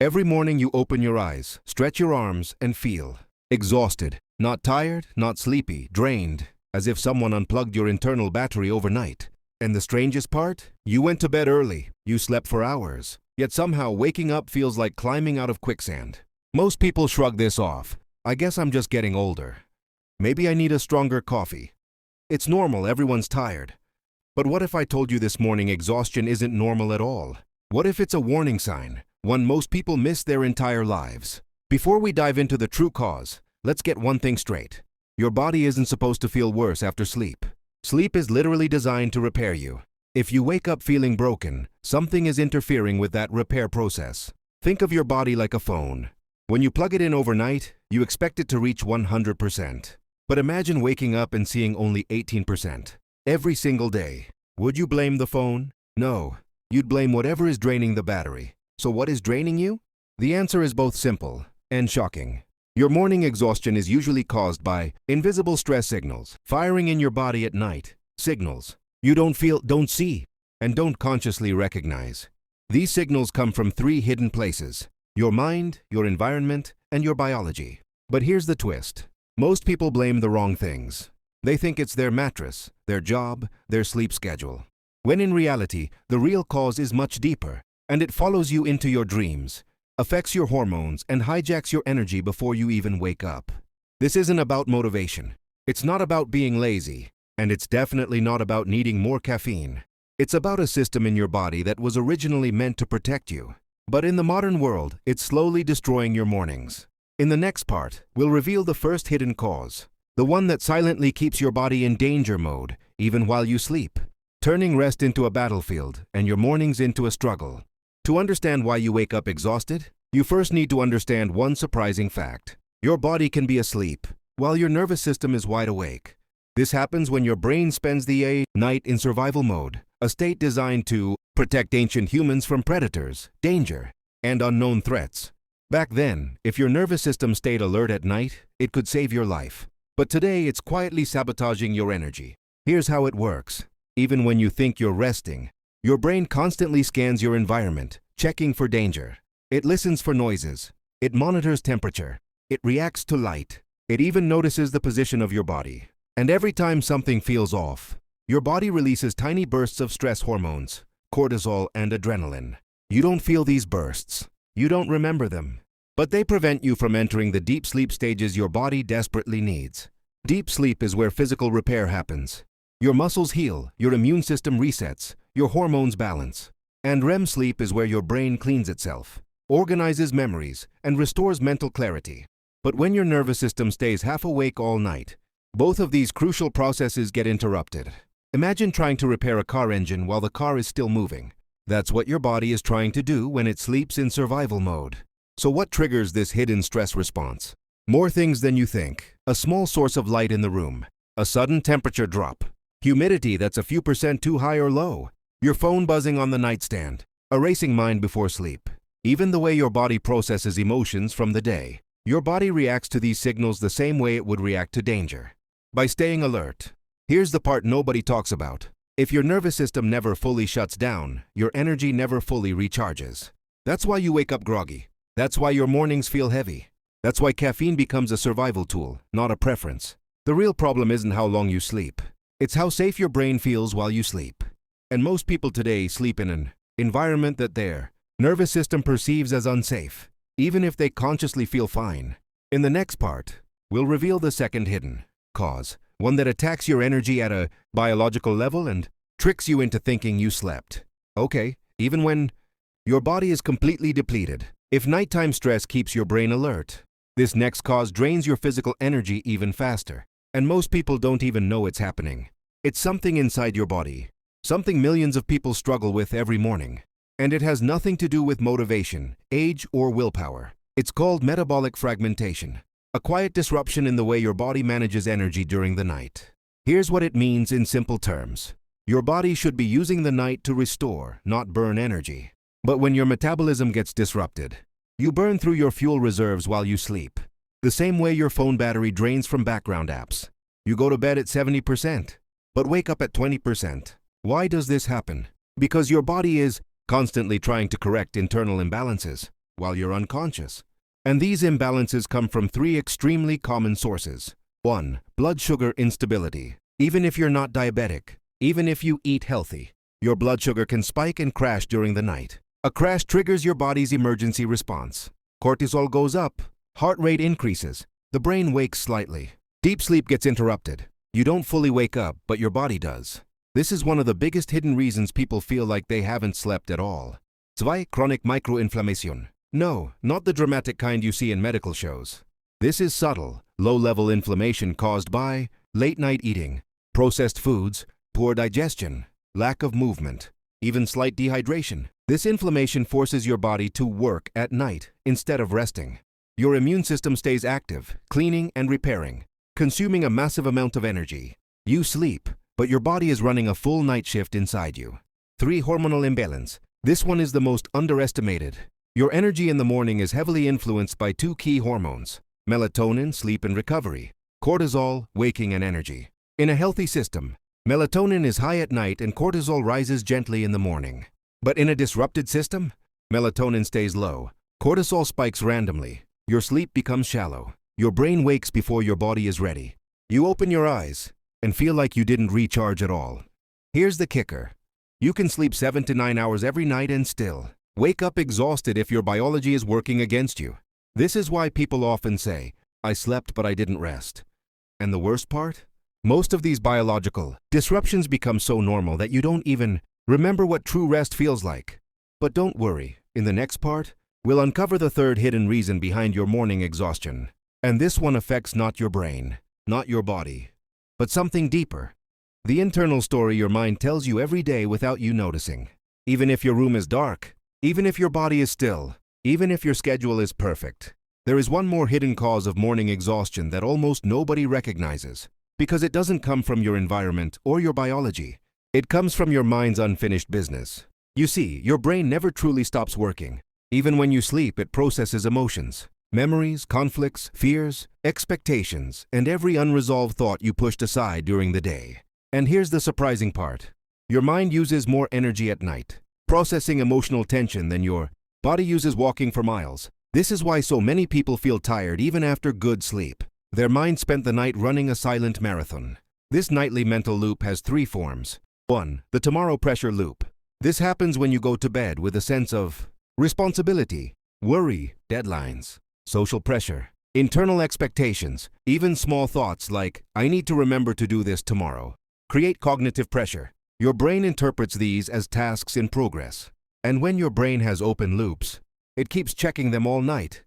Every morning you open your eyes, stretch your arms, and feel exhausted. Not tired, not sleepy, drained, as if someone unplugged your internal battery overnight. And the strangest part? You went to bed early, you slept for hours, yet somehow waking up feels like climbing out of quicksand. Most people shrug this off. I guess I'm just getting older. Maybe I need a stronger coffee. It's normal, everyone's tired. But what if I told you this morning exhaustion isn't normal at all? What if it's a warning sign, one most people miss their entire lives? Before we dive into the true cause, let's get one thing straight. Your body isn't supposed to feel worse after sleep. Sleep is literally designed to repair you. If you wake up feeling broken, something is interfering with that repair process. Think of your body like a phone. When you plug it in overnight, you expect it to reach 100%. But imagine waking up and seeing only 18%. Every single day. Would you blame the phone? No. You'd blame whatever is draining the battery. So what is draining you? The answer is both simple and shocking. Your morning exhaustion is usually caused by invisible stress signals firing in your body at night. Signals you don't feel, don't see, and don't consciously recognize. These signals come from three hidden places: your mind, your environment, and your biology. But here's the twist. Most people blame the wrong things. They think it's their mattress, their job, their sleep schedule. When in reality, the real cause is much deeper, and it follows you into your dreams, affects your hormones, and hijacks your energy before you even wake up. This isn't about motivation. It's not about being lazy, and it's definitely not about needing more caffeine. It's about a system in your body that was originally meant to protect you. But in the modern world, it's slowly destroying your mornings. In the next part, we'll reveal the first hidden cause, the one that silently keeps your body in danger mode, even while you sleep, turning rest into a battlefield and your mornings into a struggle. To understand why you wake up exhausted, you first need to understand one surprising fact. Your body can be asleep, while your nervous system is wide awake. This happens when your brain spends the night in survival mode, a state designed to protect ancient humans from predators, danger, and unknown threats. Back then, if your nervous system stayed alert at night, it could save your life. But today, it's quietly sabotaging your energy. Here's how it works. Even when you think you're resting, your brain constantly scans your environment, checking for danger. It listens for noises. It monitors temperature. It reacts to light. It even notices the position of your body. And every time something feels off, your body releases tiny bursts of stress hormones, cortisol and adrenaline. You don't feel these bursts. You don't remember them. But they prevent you from entering the deep sleep stages your body desperately needs. Deep sleep is where physical repair happens. Your muscles heal, your immune system resets, your hormones balance. And REM sleep is where your brain cleans itself, organizes memories, and restores mental clarity. But when your nervous system stays half awake all night, both of these crucial processes get interrupted. Imagine trying to repair a car engine while the car is still moving. That's what your body is trying to do when it sleeps in survival mode. So what triggers this hidden stress response? More things than you think. A small source of light in the room. A sudden temperature drop. Humidity that's a few percent too high or low. Your phone buzzing on the nightstand. A racing mind before sleep. Even the way your body processes emotions from the day. Your body reacts to these signals the same way it would react to danger. By staying alert. Here's the part nobody talks about. If your nervous system never fully shuts down, your energy never fully recharges. That's why you wake up groggy. That's why your mornings feel heavy. That's why caffeine becomes a survival tool, not a preference. The real problem isn't how long you sleep. It's how safe your brain feels while you sleep. And most people today sleep in an environment that their nervous system perceives as unsafe, even if they consciously feel fine. In the next part, we'll reveal the second hidden cause, one that attacks your energy at a biological level and tricks you into thinking you slept. Okay, even when your body is completely depleted. If nighttime stress keeps your brain alert, this next cause drains your physical energy even faster. And most people don't even know it's happening. It's something inside your body, something millions of people struggle with every morning. And it has nothing to do with motivation, age, or willpower. It's called metabolic fragmentation, a quiet disruption in the way your body manages energy during the night. Here's what it means in simple terms. Your body should be using the night to restore, not burn energy. But when your metabolism gets disrupted, you burn through your fuel reserves while you sleep. The same way your phone battery drains from background apps. You go to bed at 70%, but wake up at 20%. Why does this happen? Because your body is constantly trying to correct internal imbalances. while you're unconscious. And these imbalances come from three extremely common sources. 1. Blood sugar instability. Even if you're not diabetic, even if you eat healthy, your blood sugar can spike and crash during the night. A crash triggers your body's emergency response. Cortisol goes up, heart rate increases, the brain wakes slightly. Deep sleep gets interrupted. You don't fully wake up, but your body does. This is one of the biggest hidden reasons people feel like they haven't slept at all. 2. Chronic microinflammation. No, not the dramatic kind you see in medical shows. This is subtle, low-level inflammation caused by late-night eating, processed foods, poor digestion, lack of movement, even slight dehydration. This inflammation forces your body to work at night instead of resting. Your immune system stays active, cleaning and repairing, consuming a massive amount of energy. You sleep, but your body is running a full night shift inside you. 3. Hormonal imbalance. This one is the most underestimated. Your energy in the morning is heavily influenced by two key hormones: melatonin, sleep and recovery; cortisol, waking and energy. In a healthy system, melatonin is high at night and cortisol rises gently in the morning. But in a disrupted system, melatonin stays low, cortisol spikes randomly, your sleep becomes shallow, your brain wakes before your body is ready. You open your eyes and feel like you didn't recharge at all. Here's the kicker. You can sleep 7 to 9 hours every night and still wake up exhausted if your biology is working against you. This is why people often say, "I slept but I didn't rest." And the worst part? Most of these biological disruptions become so normal that you don't even remember what true rest feels like. But don't worry, in the next part, we'll uncover the third hidden reason behind your morning exhaustion. And this one affects not your brain, not your body, but something deeper. The internal story your mind tells you every day without you noticing. Even if your room is dark, even if your body is still, even if your schedule is perfect, there is one more hidden cause of morning exhaustion that almost nobody recognizes. Because it doesn't come from your environment or your biology. It comes from your mind's unfinished business. You see, your brain never truly stops working. Even when you sleep, it processes emotions, memories, conflicts, fears, expectations, and every unresolved thought you pushed aside during the day. And here's the surprising part. Your mind uses more energy at night, processing emotional tension, than your body uses walking for miles. This is why so many people feel tired even after good sleep. Their mind spent the night running a silent marathon. This nightly mental loop has three forms. 1. The tomorrow pressure loop. This happens when you go to bed with a sense of responsibility, worry, deadlines, social pressure, internal expectations. Even small thoughts like, "I need to remember to do this tomorrow," create cognitive pressure. Your brain interprets these as tasks in progress. And when your brain has open loops, it keeps checking them all night.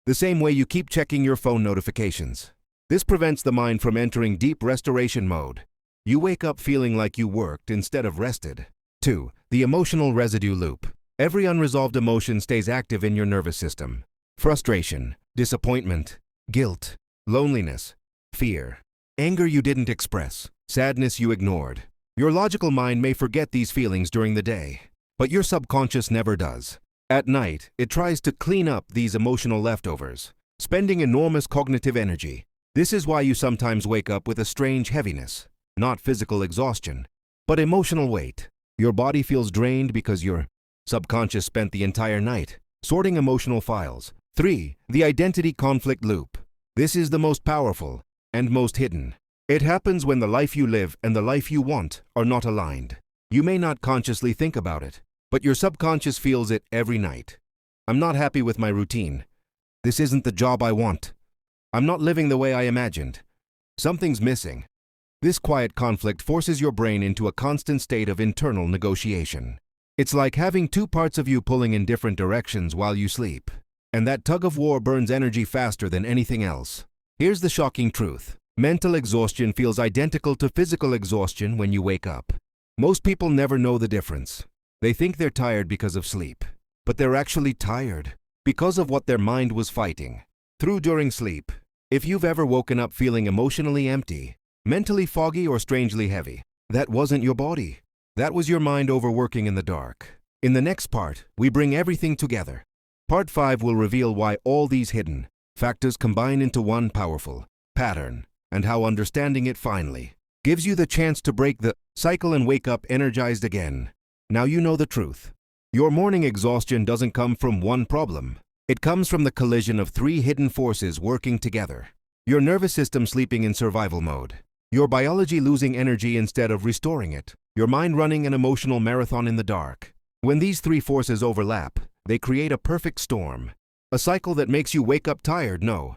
The same way you keep checking your phone notifications. This prevents the mind from entering deep restoration mode. You wake up feeling like you worked instead of rested. 2. The emotional residue loop. Every unresolved emotion stays active in your nervous system. Frustration, disappointment, guilt, loneliness, fear, anger you didn't express, sadness you ignored. Your logical mind may forget these feelings during the day, but your subconscious never does. At night, it tries to clean up these emotional leftovers, spending enormous cognitive energy. This is why you sometimes wake up with a strange heaviness, not physical exhaustion, but emotional weight. Your body feels drained because your subconscious spent the entire night sorting emotional files. 3. The identity conflict loop. This is the most powerful and most hidden. It happens when the life you live and the life you want are not aligned. You may not consciously think about it, but your subconscious feels it every night. I'm not happy with my routine. This isn't the job I want. I'm not living the way I imagined. Something's missing. This quiet conflict forces your brain into a constant state of internal negotiation. It's like having two parts of you pulling in different directions while you sleep. And that tug of war burns energy faster than anything else. Here's the shocking truth. Mental exhaustion feels identical to physical exhaustion when you wake up. Most people never know the difference. They think they're tired because of sleep, but they're actually tired because of what their mind was fighting through during sleep. If you've ever woken up feeling emotionally empty, mentally foggy, or strangely heavy, that wasn't your body. That was your mind overworking in the dark. In the next part, we bring everything together. Part 5 will reveal why all these hidden factors combine into one powerful pattern, and how understanding it finally gives you the chance to break the cycle and wake up energized again. Now you know the truth. Your morning exhaustion doesn't come from one problem. It comes from the collision of three hidden forces working together. Your nervous system sleeping in survival mode. Your biology losing energy instead of restoring it. Your mind running an emotional marathon in the dark. When these three forces overlap, they create a perfect storm. A cycle that makes you wake up tired, no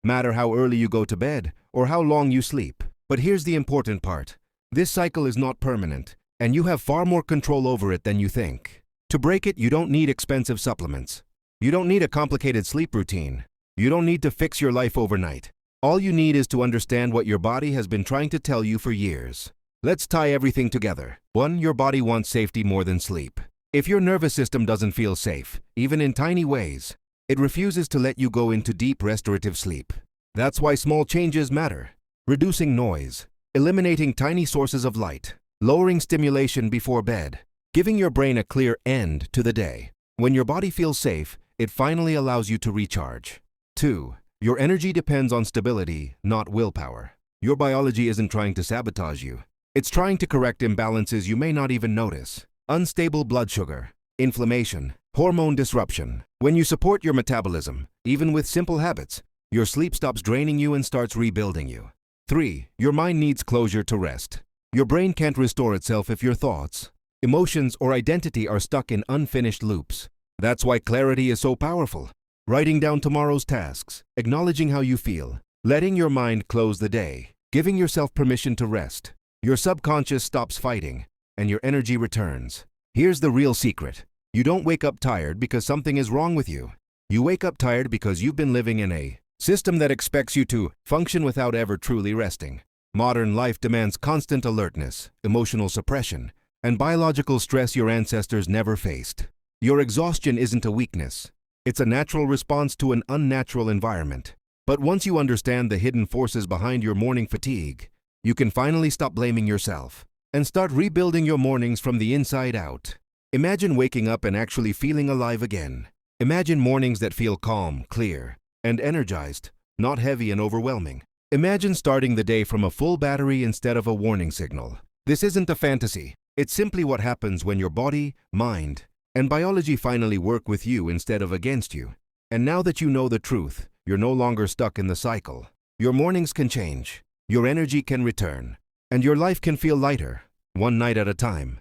matter how early you go to bed or how long you sleep. But here's the important part. This cycle is not permanent, and you have far more control over it than you think. To break it, you don't need expensive supplements. You don't need a complicated sleep routine. You don't need to fix your life overnight. All you need is to understand what your body has been trying to tell you for years. Let's tie everything together. 1. Your body wants safety more than sleep. If your nervous system doesn't feel safe, even in tiny ways, it refuses to let you go into deep restorative sleep. That's why small changes matter. Reducing noise, eliminating tiny sources of light, lowering stimulation before bed, giving your brain a clear end to the day. When your body feels safe, it finally allows you to recharge. 2. Your energy depends on stability, not willpower. Your biology isn't trying to sabotage you. It's trying to correct imbalances you may not even notice. Unstable blood sugar, inflammation, hormone disruption. When you support your metabolism, even with simple habits, your sleep stops draining you and starts rebuilding you. 3. Your mind needs closure to rest. Your brain can't restore itself if your thoughts, emotions, or identity are stuck in unfinished loops. That's why clarity is so powerful. Writing down tomorrow's tasks, acknowledging how you feel, letting your mind close the day, giving yourself permission to rest. Your subconscious stops fighting, and your energy returns. Here's the real secret. You don't wake up tired because something is wrong with you. You wake up tired because you've been living in a system that expects you to function without ever truly resting. Modern life demands constant alertness, emotional suppression, and biological stress your ancestors never faced. Your exhaustion isn't a weakness. It's a natural response to an unnatural environment. But once you understand the hidden forces behind your morning fatigue, you can finally stop blaming yourself and start rebuilding your mornings from the inside out. Imagine waking up and actually feeling alive again. Imagine mornings that feel calm, clear, and energized, not heavy and overwhelming. Imagine starting the day from a full battery instead of a warning signal. This isn't a fantasy. It's simply what happens when your body, mind, and biology finally work with you instead of against you. And now that you know the truth, you're no longer stuck in the cycle. Your mornings can change, your energy can return, and your life can feel lighter, one night at a time.